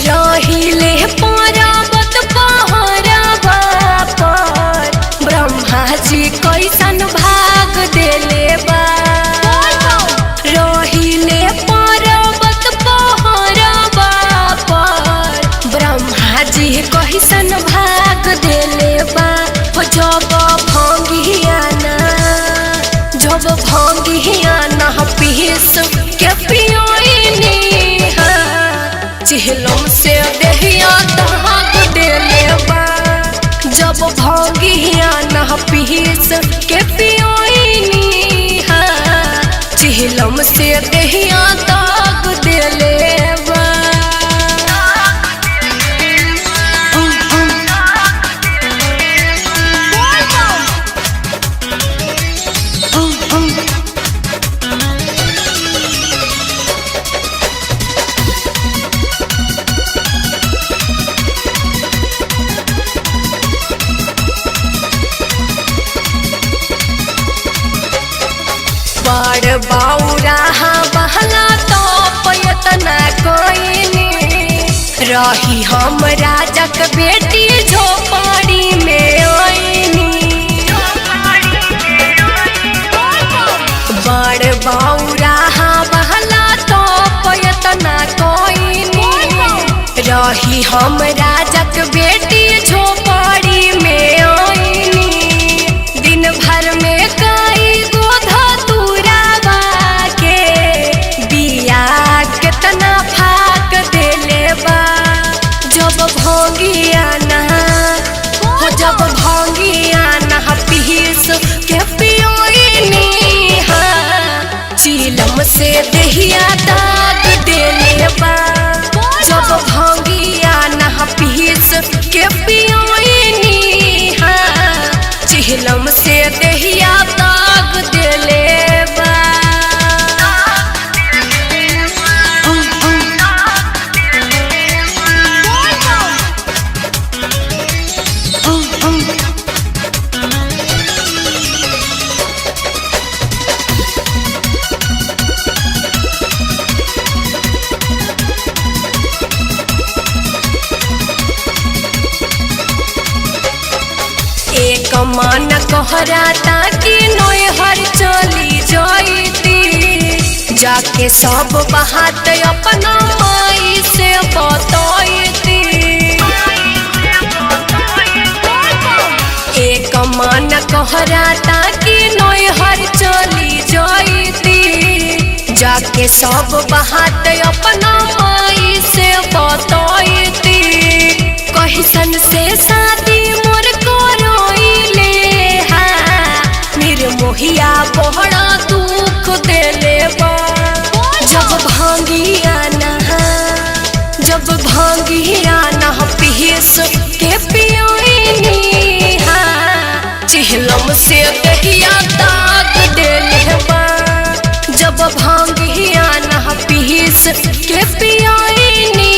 रहिले पर्वत पहाड़वा पर ब्रह्मा जी कैसन भाग देले बा। रहिले पर्वत पहाड़वा पर ब्रह्मा जी कैसन भाग देले बा। जब भंगिया ना पीस के पियोइनी चिहलम से देहिया दाग देले बा। जब भंगिया ना पीस के पियोइनी चिहलम से देहिया दाग देले बा। बड़ बौरा बहला तो पयतना कोइनी रही हम राजक बेटी झोपड़ी में आईनी। बड़ बौरा बहला तो पयतना कोइनी रही हम राजक बेटी झोपड़ी में आईनी। दिन भर में कई गोधा जब भंगिया ना पीस के पियोइनी चिलम से देहिया दाग देले बा। जब भंगिया ना पीस के पियोइनी चिलम से देहिया दाग देले बा। एक मन कहराता कि नैहर चली जाइती जाके सब बात अपना माई से बतैती। एक मन कहराता कि नैहर चली जाइती जाके सब बात अपना माई से बतैती। कैसन से शादी मोर मोहिया बड़ा दुख देले बा। जब भांगिया ना पीस के पियोइनी चिहलम से देहिया दाग देले बा। जब भांगिया ना पीस के पियोइनी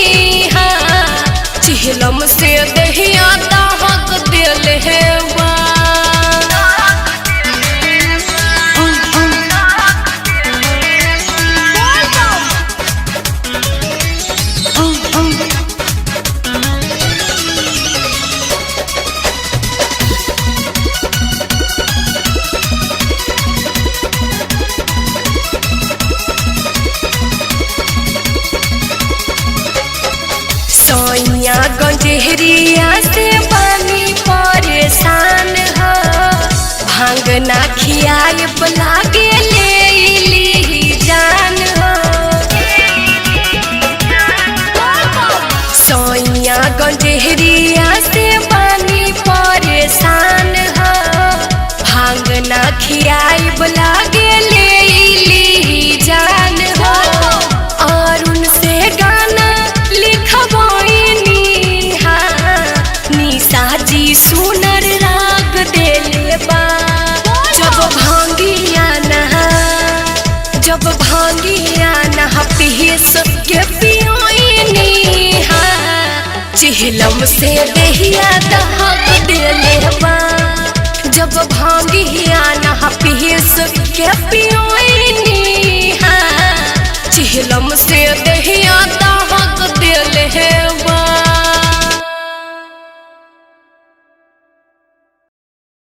चिहलम से देहिया दाग देले बा। गंजेरिया से पानी परेशान हो भांग ना खियाए लागे ले ली जान हो। सोइया गंजेरिया से पानी परेशान हो भांग ना खियाए लागे ले ली जान हो। अरुण से गाना लिखवाइनी साजी सुनर राग देले बा। जब भांगिया ना पीस के पियोइनी चिहलम से देहिया दाग देले बा। जब भांगिया ना पीस के पियो